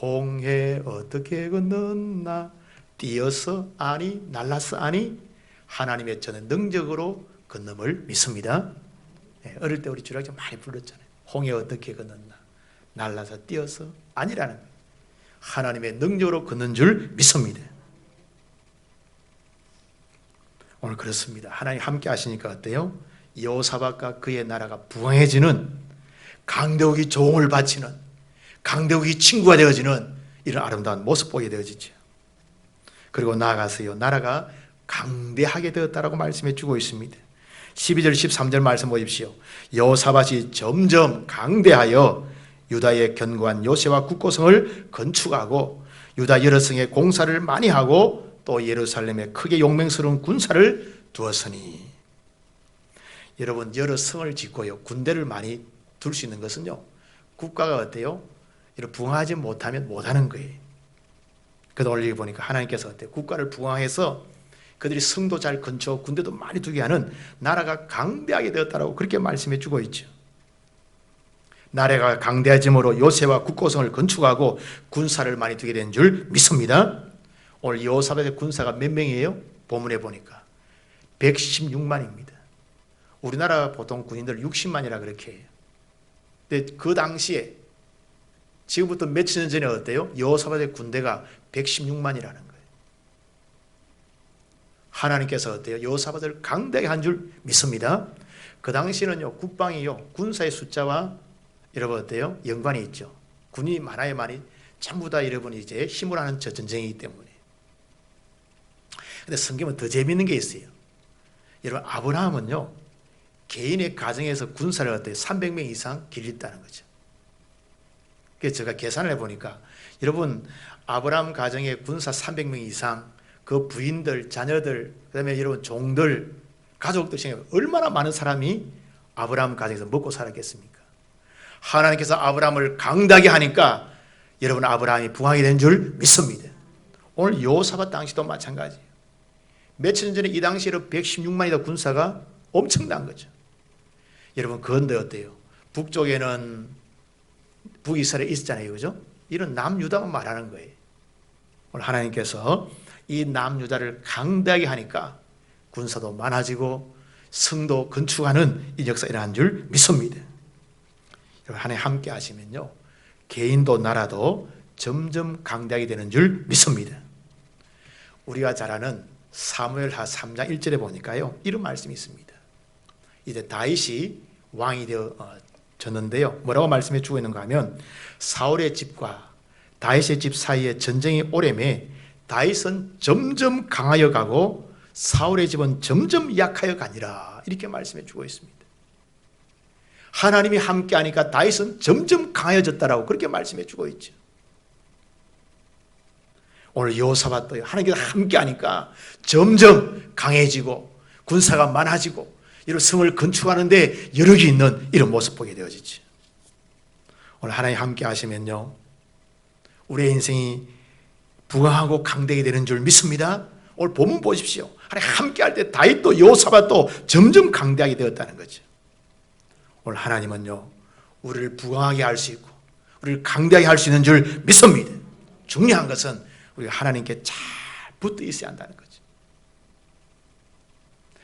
홍해 어떻게 건넜나, 뛰어서 아니 날라서 아니, 하나님의 저는 능력으로 건너을 믿습니다. 네, 어릴 때 우리 주일학교 많이 불렀잖아요. 홍해 어떻게 건넜나, 날라서 뛰어서 아니라는 거예요. 하나님의 능력으로 걷는 줄 믿습니다. 오늘 그렇습니다. 하나님 함께 하시니까 어때요? 여호사밧과 그의 나라가 부강해지는, 강대국이 조응을 바치는, 강대국이 친구가 되어지는 이런 아름다운 모습 보게 되어지죠. 그리고 나아가서요, 나라가 강대하게 되었다라고 말씀해 주고 있습니다. 12절 13절 말씀 보십시오. 여호사밧이 점점 강대하여 유다의 견고한 요새와 국고성을 건축하고 유다 여러 성에 공사를 많이 하고 또 예루살렘에 크게 용맹스러운 군사를 두었으니. 여러분 여러 성을 짓고요 군대를 많이 둘 수 있는 것은요 국가가 어때요? 이렇게 부강하지 못하면 못하는 거예요. 그래서 오늘 여기 보니까 하나님께서 어때요? 국가를 부강해서 그들이 성도 잘 건축하고 군대도 많이 두게 하는 나라가 강대하게 되었다라고 그렇게 말씀해 주고 있죠. 나라가 강대해짐으로 요새와 국고성을 건축하고 군사를 많이 두게 된 줄 믿습니다. 오늘 여호사밧의 군사가 몇 명이에요? 본문에 보니까 116만입니다. 우리나라 보통 군인들 60만이라 그렇게 해요. 근데 그 당시에 지금부터 며칠 년 전에 어때요? 여호사밧의 군대가 116만이라는 거예요. 하나님께서 어때요? 여호사밧을 강대하게 한 줄 믿습니다. 그 당시에는요 국방이요 군사의 숫자와 여러분 어때요? 연관이 있죠. 군이 많아야 많이 전부 다 여러분이 이제 힘을 하는 저 전쟁이기 때문에. 근데 성경은 더 재미있는 게 있어요. 여러분 아브라함은요 개인의 가정에서 군사를 어때요? 300명 이상 길렀다는 거죠. 그래서 제가 계산을 해보니까 여러분 아브라함 가정에 군사 300명 이상, 그 부인들, 자녀들, 그 다음에 여러분 종들, 가족들 생각해 얼마나 많은 사람이 아브라함 가정에서 먹고 살았겠습니까? 하나님께서 아브라함을 강대하게 하니까 여러분 아브라함이 부강이 된 줄 믿습니다. 오늘 여호사밧 당시도 마찬가지예요. 며칠 전에 이 당시에는 116만이다 군사가 엄청난 거죠. 여러분 그런데 어때요? 북쪽에는 북이스라엘 있었잖아요, 그죠? 이런 남유다만 말하는 거예요. 오늘 하나님께서 이 남유다를 강대하게 하니까 군사도 많아지고 성도 건축하는 이 역사 일어난 줄 믿습니다. 여러분 하나님 함께 하시면요 개인도 나라도 점점 강대하게 되는 줄 믿습니다. 우리가 잘 아는 사무엘하 3장 1절에 보니까요 이런 말씀이 있습니다. 이제 다윗이 왕이 되어졌는데요 뭐라고 말씀해 주고 있는가 하면 사울의 집과 다윗의 집 사이에 전쟁이 오래매 다윗은 점점 강하여 가고 사울의 집은 점점 약하여 가니라 이렇게 말씀해 주고 있습니다. 하나님이 함께하니까 다윗은 점점 강해졌다라고 그렇게 말씀해 주고 있죠. 오늘 여호사밧도 하나님께서 함께하니까 점점 강해지고 군사가 많아지고 이런 성을 건축하는데 여력이 있는 이런 모습 보게 되어지죠. 오늘 하나님 함께하시면요 우리의 인생이 부강하고 강대하게 되는 줄 믿습니다. 오늘 본문 보십시오. 하나님 함께할 때 다윗도 여호사밧도 점점 강대하게 되었다는 거죠. 오늘 하나님은요 우리를 부강하게 할 수 있고 우리를 강대하게 할 수 있는 줄 믿습니다. 중요한 것은 우리가 하나님께 잘 붙어 있어야 한다는 거죠.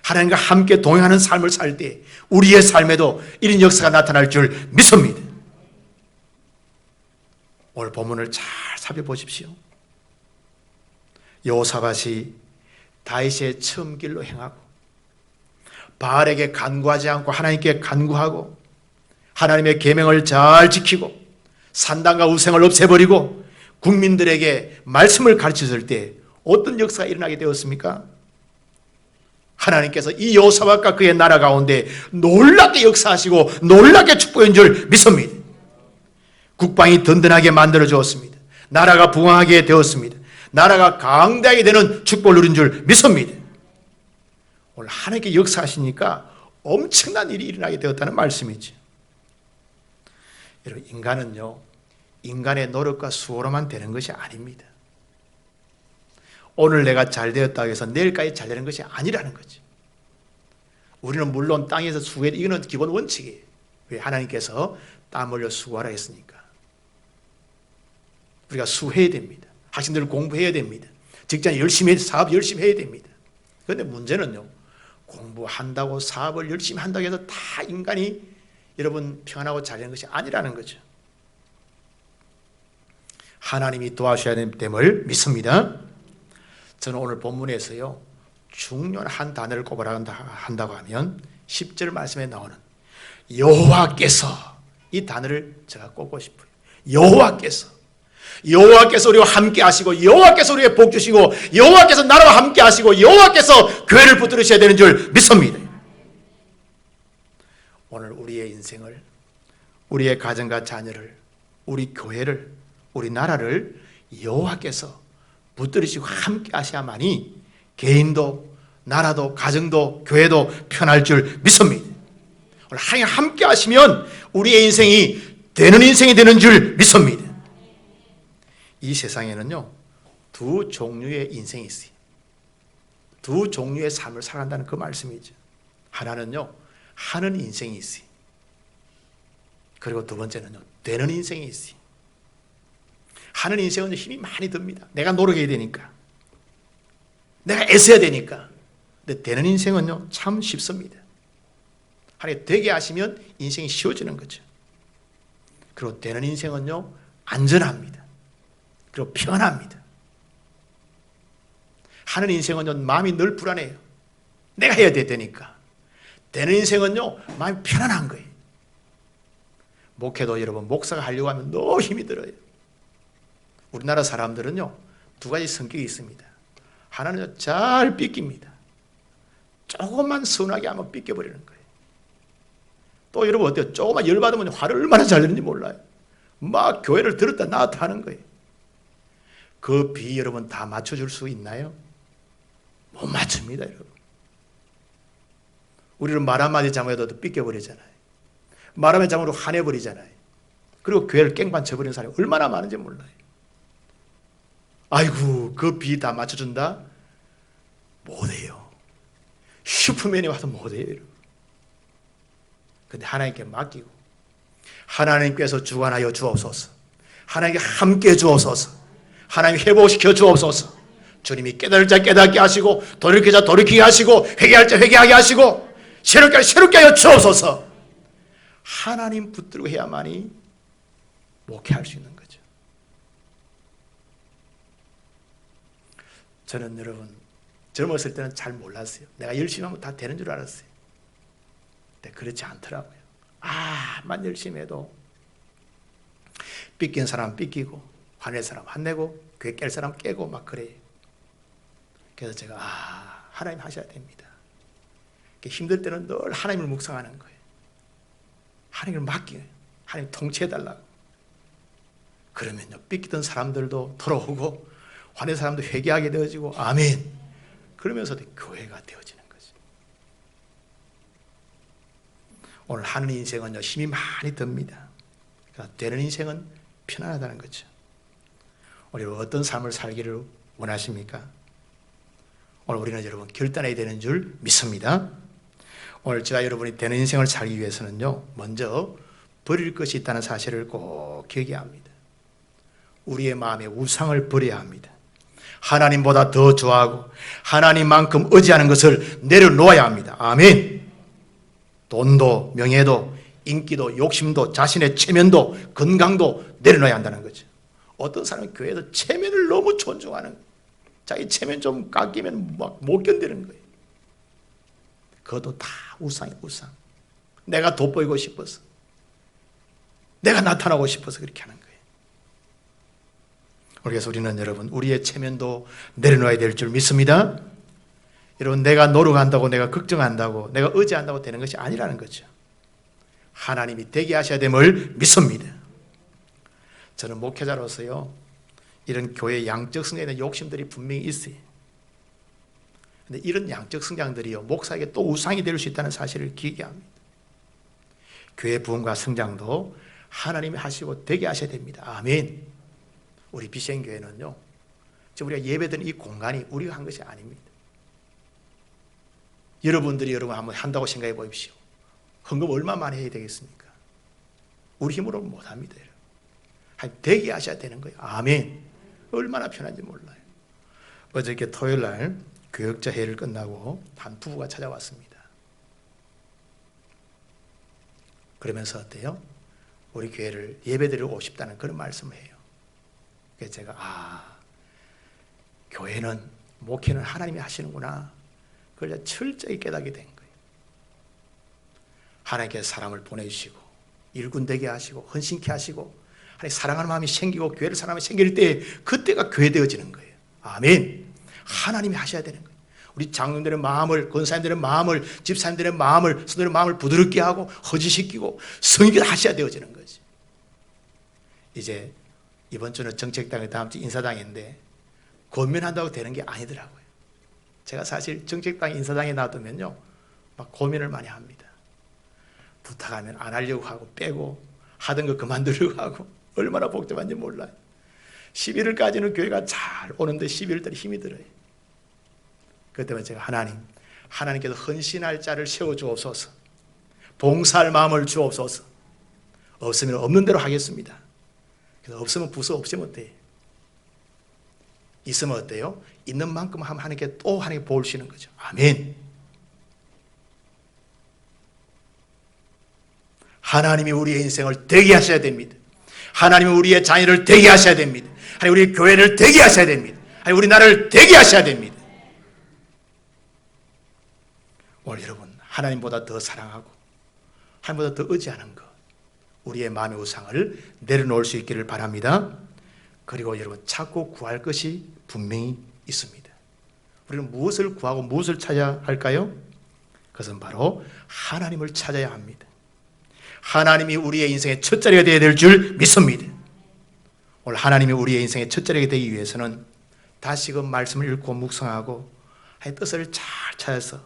하나님과 함께 동행하는 삶을 살 때 우리의 삶에도 이런 역사가 나타날 줄 믿습니다. 오늘 본문을 잘 살펴보십시오. 여호사밧이 다윗의 처음 길로 행하고 바알에게 간구하지 않고 하나님께 간구하고 하나님의 계명을 잘 지키고 산당과 우상을 없애버리고 국민들에게 말씀을 가르쳤을 때 어떤 역사가 일어나게 되었습니까? 하나님께서 이 여호사밧과 그의 나라 가운데 놀랍게 역사하시고 놀랍게 축복한 줄 믿습니다. 국방이 든든하게 만들어 주었습니다. 나라가 부강하게 되었습니다. 나라가 강대하게 되는 축복을 누린 줄 믿습니다. 오늘 하나님께 역사하시니까 엄청난 일이 일어나게 되었다는 말씀이죠. 여러분, 인간은요, 인간의 노력과 수고로만 되는 것이 아닙니다. 오늘 내가 잘 되었다고 해서 내일까지 잘 되는 것이 아니라는 거죠. 우리는 물론 땅에서 수고해야 돼. 이거는 기본 원칙이에요. 왜? 하나님께서 땀 흘려 수고하라 했으니까. 우리가 수고해야 됩니다. 학생들 공부해야 됩니다. 직장 열심히 해서 사업 열심히 해야 됩니다. 그런데 문제는요, 공부한다고 사업을 열심히 한다고 해서 다 인간이 여러분 평안하고 잘 되는 것이 아니라는 거죠. 하나님이 도와주셔야 됨을 믿습니다. 저는 오늘 본문에서요, 중요한 한 단어를 꼽아라 한다고 하면 10절 말씀에 나오는 여호와께서, 이 단어를 제가 꼽고 싶어요. 여호와께서 우리와 함께 하시고, 여호와께서 우리에게 복 주시고, 여호와께서 나라와 함께 하시고, 여호와께서 교회를 붙들으셔야 되는 줄 믿습니다. 오늘 우리의 인생을, 우리의 가정과 자녀를, 우리 교회를, 우리 나라를 여호와께서 붙들으시고 함께 하셔야만이 개인도, 나라도, 가정도, 교회도 편할 줄 믿습니다. 오늘 하나님 함께 하시면 우리의 인생이 되는 인생이 되는 줄 믿습니다. 이 세상에는요, 두 종류의 인생이 있어요. 두 종류의 삶을 살아간다는 그 말씀이죠. 하나는요, 하는 인생이 있어요. 그리고 두 번째는요, 되는 인생이 있어요. 하는 인생은 힘이 많이 듭니다. 내가 노력해야 되니까, 내가 애써야 되니까. 근데 되는 인생은요, 참 쉽습니다. 하나님 되게 하시면 인생이 쉬워지는 거죠. 그리고 되는 인생은요, 안전합니다. 그리고 편합니다. 하는 인생은요, 마음이 늘 불안해요. 내가 해야 되니까. 되는 인생은요, 마음이 편안한 거예요. 목회도 여러분, 목사가 하려고 하면 너무 힘이 들어요. 우리나라 사람들은요, 두 가지 성격이 있습니다. 하나는 잘 삐깁니다. 조금만 서운하게 하면 삐껴버리는 거예요. 또 여러분 어때요? 조금만 열받으면 화를 얼마나 잘 내는지 몰라요. 막 교회를 들었다 나왔다 하는 거예요. 그 비 여러분 다 맞춰줄 수 있나요? 못 맞춥니다, 여러분. 우리는 말 한마디 잘못해도 삐껴버리잖아요. 말 한마디 잘못으로 화내버리잖아요. 그리고 교회를 깽판 쳐버리는 사람이 얼마나 많은지 몰라요. 아이고, 그 비 다 맞춰준다? 못해요. 슈퍼맨이 와서 못해요, 여러분. 근데 하나님께 맡기고, 하나님께서 주관하여 주옵소서, 하나님께 함께 주옵소서, 하나님 회복시켜 주옵소서, 주님이 깨달을 자 깨닫게 하시고, 돌이킬 자 돌이키게 하시고, 회개할 자 회개하게 하시고, 새롭게 하여 주옵소서. 하나님 붙들고 해야만이 목회할 수 있는 거죠. 저는 여러분, 젊었을 때는 잘 몰랐어요. 내가 열심히 하면 다 되는 줄 알았어요. 근데 그렇지 않더라고요. 만 열심히 해도 삐낀 사람 삐끼고, 화낼 사람 화내고, 교회 깰 사람 깨고 막 그래요. 그래서 제가 하나님 하셔야 됩니다. 힘들 때는 늘 하나님을 묵상하는 거예요. 하나님을 맡겨요. 하나님 통치해달라고. 그러면요, 삐끼던 사람들도 돌아오고, 화낸 사람도 회개하게 되어지고, 아멘. 그러면서도 교회가 되어지는 거죠. 오늘 하는 인생은요, 힘이 많이 듭니다. 그러니까 되는 인생은 편안하다는 거죠. 우리 어떤 삶을 살기를 원하십니까? 오늘 우리는 여러분 결단해야 되는 줄 믿습니다. 오늘 저와 여러분이 되는 인생을 살기 위해서는요, 먼저 버릴 것이 있다는 사실을 꼭 기억해야 합니다. 우리의 마음에 우상을 버려야 합니다. 하나님보다 더 좋아하고 하나님만큼 의지하는 것을 내려놓아야 합니다. 아멘. 돈도 명예도 인기도 욕심도 자신의 체면도 건강도 내려놔야 한다는 거죠. 어떤 사람은 교회에서 체면을 너무 존중하는 거예요. 자기 체면 좀 깎이면 막 못 견디는 거예요. 그것도 다 우상이에요, 우상. 내가 돋보이고 싶어서. 내가 나타나고 싶어서 그렇게 하는 거예요. 그래서 우리는 여러분 우리의 체면도 내려놓아야 될 줄 믿습니다. 여러분 내가 노력한다고 내가 걱정한다고 내가 의지한다고 되는 것이 아니라는 거죠. 하나님이 되게 하셔야 됨을 믿습니다. 저는 목회자로서요 이런 교회 양적 성장에 대한 욕심들이 분명히 있어요. 근데 이런 양적 성장들이요 목사에게 또 우상이 될 수 있다는 사실을 기억해야 합니다. 교회 부흥과 성장도 하나님이 하시고 되게 하셔야 됩니다. 아멘. 우리 비생교회는요 지금 우리가 예배드리는 이 공간이 우리가 한 것이 아닙니다. 여러분들이 여러분 한번 한다고 생각해 보십시오. 헌금 얼마만 해야 되겠습니까? 우리 힘으로는 못합니다. 되게 하셔야 되는 거예요. 아멘. 얼마나 편한지 몰라요. 어저께 토요일 날 교역자 회의를 끝나고 한 부부가 찾아왔습니다. 그러면서 어때요? 우리 교회를 예배드리고 싶다는 그런 말씀을 해요. 그래서 제가 교회는 목회는 하나님이 하시는구나 그걸 철저히 깨닫게 된 거예요. 하나님께서 사람을 보내주시고 일꾼되게 하시고 헌신케 하시고 하나님 사랑하는 마음이 생기고 교회를 사랑하면 생길 때 그때가 교회 되어지는 거예요. 아멘. 하나님이 하셔야 되는 거예요. 우리 장로님들의 마음을, 권사님들의 마음을, 집사님들의 마음을, 성도들의 마음을 부드럽게 하고 허지시키고 성의가 하셔야 되어지는 거지. 이제 이번 주는 정책당에 다음 주 인사당인데 고민한다고 되는 게 아니더라고요. 제가 사실 정책당 인사당에 놔두면요 막 고민을 많이 합니다. 부탁하면 안 하려고 하고 빼고 하던 거 그만두려고 하고 얼마나 복잡한지 몰라요. 11월까지는 교회가 잘 오는데 11월달에 힘이 들어요. 그것 때문에 제가 하나님께서 헌신할 자를 세워주옵소서, 봉사할 마음을 주옵소서. 없으면 없는 대로 하겠습니다. 그래서 없으면 부서 없으면 어때요? 있으면 어때요? 있는 만큼 하면 하나님께 또 하나님께 볼 수 있는 거죠. 아멘. 하나님이 우리의 인생을 되게 하셔야 됩니다. 하나님이 우리의 자녀를 되게 하셔야 됩니다. 하나님 우리 교회를 되게 하셔야 됩니다. 하나님 우리 나라를 되게 하셔야 됩니다. 오늘 여러분 하나님보다 더 사랑하고 하나님보다 더 의지하는 것, 우리의 마음의 우상을 내려놓을 수 있기를 바랍니다. 그리고 여러분 찾고 구할 것이 분명히 있습니다. 우리는 무엇을 구하고 무엇을 찾아야 할까요? 그것은 바로 하나님을 찾아야 합니다. 하나님이 우리의 인생의 첫 자리가 되어야 될 줄 믿습니다. 오늘 하나님이 우리의 인생의 첫 자리가 되기 위해서는 다시금 말씀을 읽고 묵상하고 하나님의 뜻을 잘 찾아서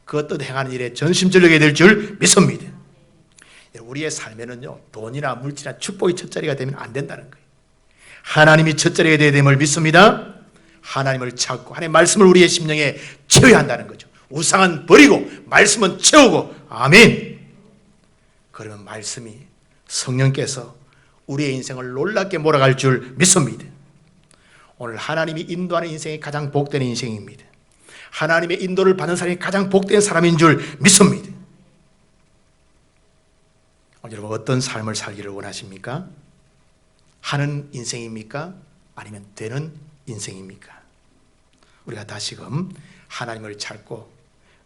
그 뜻 행하는 일에 전심전력이 될 줄 믿습니다. 우리의 삶에는요 돈이나 물질이나 축복이 첫 자리가 되면 안 된다는 거예요. 하나님이 첫 자리가 되어야 됨을 믿습니다. 하나님을 찾고 하나님의 말씀을 우리의 심령에 채워야 한다는 거죠. 우상은 버리고 말씀은 채우고. 아멘. 그러면 말씀이 성령께서 우리의 인생을 놀랍게 몰아갈 줄 믿습니다. 오늘 하나님이 인도하는 인생이 가장 복된 인생입니다. 하나님의 인도를 받는 사람이 가장 복된 사람인 줄 믿습니다. 여러분 어떤 삶을 살기를 원하십니까? 하는 인생입니까? 아니면 되는 인생입니까? 우리가 다시금 하나님을 찾고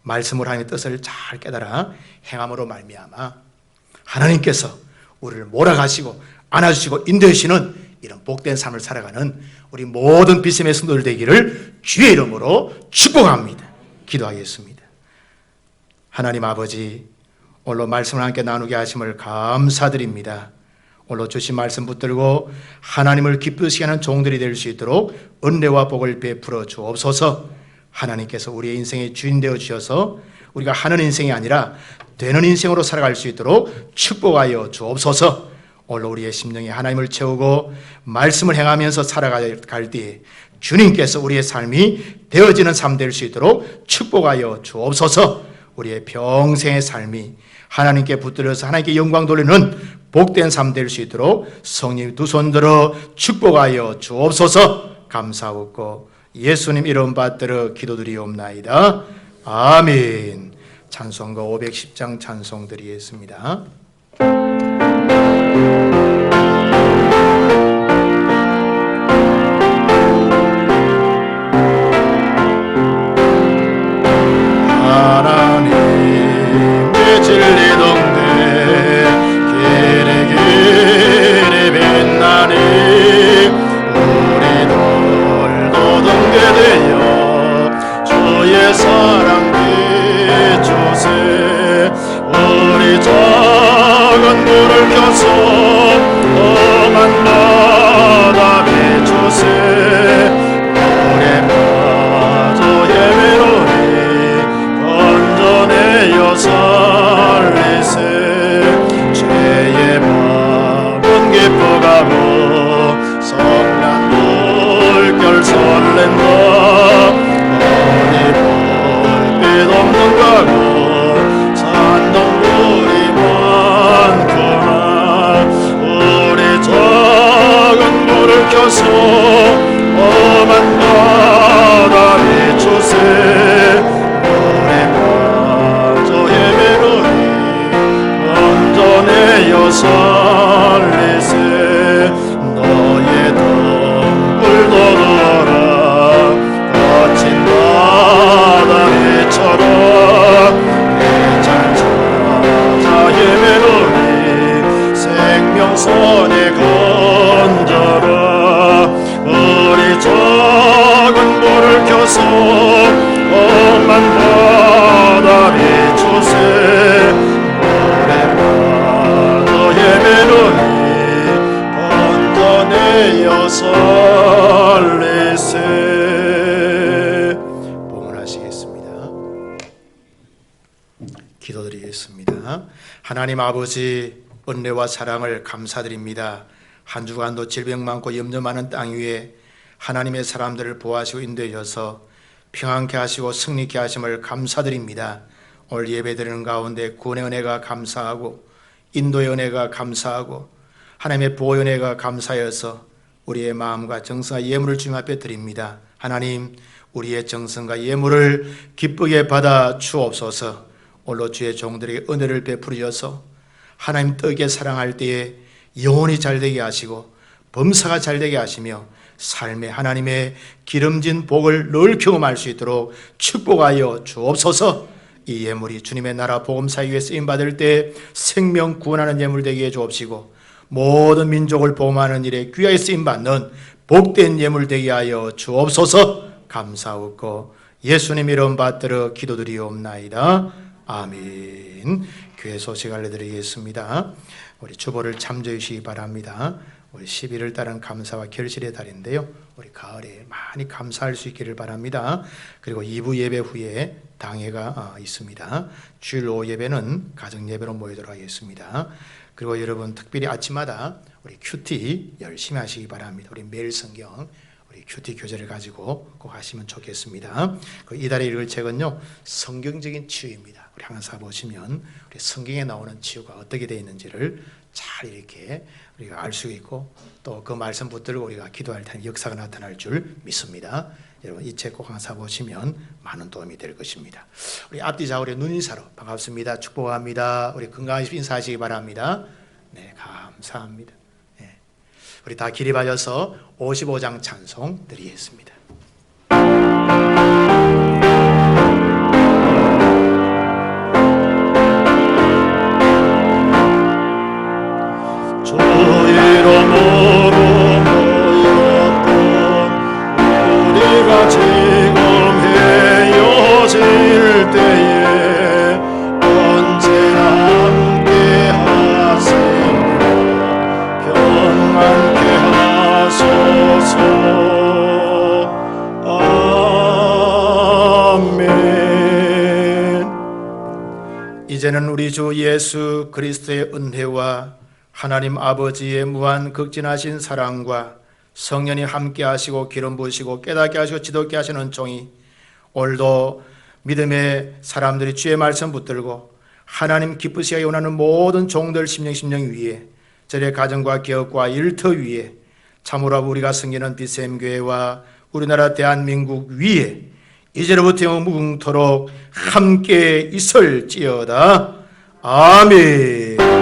말씀으로 하나님의 뜻을 잘 깨달아 행함으로 말미암아 하나님께서 우리를 몰아가시고 안아주시고 인도하시는 이런 복된 삶을 살아가는 우리 모든 BCM의 성도들 되기를 주의 이름으로 축복합니다. 기도하겠습니다. 하나님 아버지, 오늘로 말씀을 함께 나누게 하심을 감사드립니다. 오늘로 주신 말씀 붙들고 하나님을 기쁘시게 하는 종들이 될 수 있도록 은혜와 복을 베풀어 주옵소서. 하나님께서 우리의 인생의 주인 되어 주셔서 우리가 하는 인생이 아니라 되는 인생으로 살아갈 수 있도록 축복하여 주옵소서. 오늘 우리의 심령이 하나님을 채우고 말씀을 행하면서 살아갈 때에 주님께서 우리의 삶이 되어지는 삶 될 수 있도록 축복하여 주옵소서. 우리의 평생의 삶이 하나님께 붙들려서 하나님께 영광 돌리는 복된 삶 될 수 있도록 성령 두 손 들어 축복하여 주옵소서. 감사하고 예수님 이름 받들어 기도드리옵나이다. 아멘. 찬송가 510장 찬송 드리겠습니다. 하나님의 진리 동대 길에게 켜서 험한 바다 비추세 물에 빠져 헤매노니 건져내어 살리세 죄의 밤은 기뻐가고 성난 물결 설렌다 어디 볼빛 없는 가고 산동물이 많구나 우리 작은 불을 켜서 험한 바다 비추세 물에 빠져 헤매노니 건져내어 살리세 너의 등불 돋아라 거친 바다 위처럼 내잘 찾아 헤매노니 생명선에 건져라 우리 작은 불을 켜서 험한 바다 비추세 물에 빠져 헤매노니 건져내어 살리세. 봉헌하시겠습니다. 기도드리겠습니다. 하나님 아버지, 은혜와 사랑을 감사드립니다. 한 주간도 질병 많고 염려 많은 땅 위에 하나님의 사람들을 보호하시고 인도하셔서 평안케 하시고 승리케 하심을 감사드립니다. 오늘 예배드리는 가운데 구원의 은혜가 감사하고 인도의 은혜가 감사하고 하나님의 보호의 은혜가 감사여서 우리의 마음과 정성과 예물을 주님 앞에 드립니다. 하나님, 우리의 정성과 예물을 기쁘게 받아 주옵소서. 오늘도 주의 종들에게 은혜를 베풀으셔서 하나님 뜻에 사랑할 때에 영혼이 잘되게 하시고 범사가 잘되게 하시며 삶에 하나님의 기름진 복을 늘 경험할 수 있도록 축복하여 주옵소서. 이 예물이 주님의 나라 복음사에 위해 쓰임받을 때 생명 구원하는 예물 되게 해 주옵시고 모든 민족을 보호하는 일에 귀하게 쓰임받는 복된 예물 되게 하여 주옵소서. 감사하고 예수님 이름 받들어 기도드리옵나이다. 아멘. 교회 소식 알려드리겠습니다. 우리 주보를 참조해 주시기 바랍니다. 우리 11월 달은 감사와 결실의 달인데요, 우리 가을에 많이 감사할 수 있기를 바랍니다. 그리고 2부 예배 후에 당회가 있습니다. 주일 오후 예배는 가정 예배로 모이도록 하겠습니다. 그리고 여러분 특별히 아침마다 우리 큐티 열심히 하시기 바랍니다. 우리 매일 성경 우리 큐티 교재를 가지고 꼭 하시면 좋겠습니다. 이달에 읽을 책은요, 성경적인 치유입니다. 우리 항상 보시면 우리 성경에 나오는 치유가 어떻게 되어 있는지를 잘 이렇게 우리가 알 수 있고 또 그 말씀 붙들고 우리가 기도할 때 역사가 나타날 줄 믿습니다. 여러분 이 책 꼭 항상 보시면 많은 도움이 될 것입니다. 우리 앞뒤 좌우의 눈인사로 반갑습니다. 축복합니다. 우리 건강하게 인사하시기 바랍니다. 네, 감사합니다. 네. 우리 다 기립하여서 55장 찬송 드리겠습니다. 이제는 우리 주 예수 그리스도의 은혜와 하나님 아버지의 무한 극진하신 사랑과 성령이 함께 하시고 기름 부으시고 깨닫게 하시고 지도케 하시는 종이 오늘도 믿음의 사람들이 주의 말씀 붙들고 하나님 기쁘시게 원하는 모든 종들 심령 위에 저의 가정과 기업과 일터 위에 참으로 우리가 섬기는 BCM교회와 우리나라 대한민국 위에 이제로부터 무궁토록 함께 있을지어다. 아멘.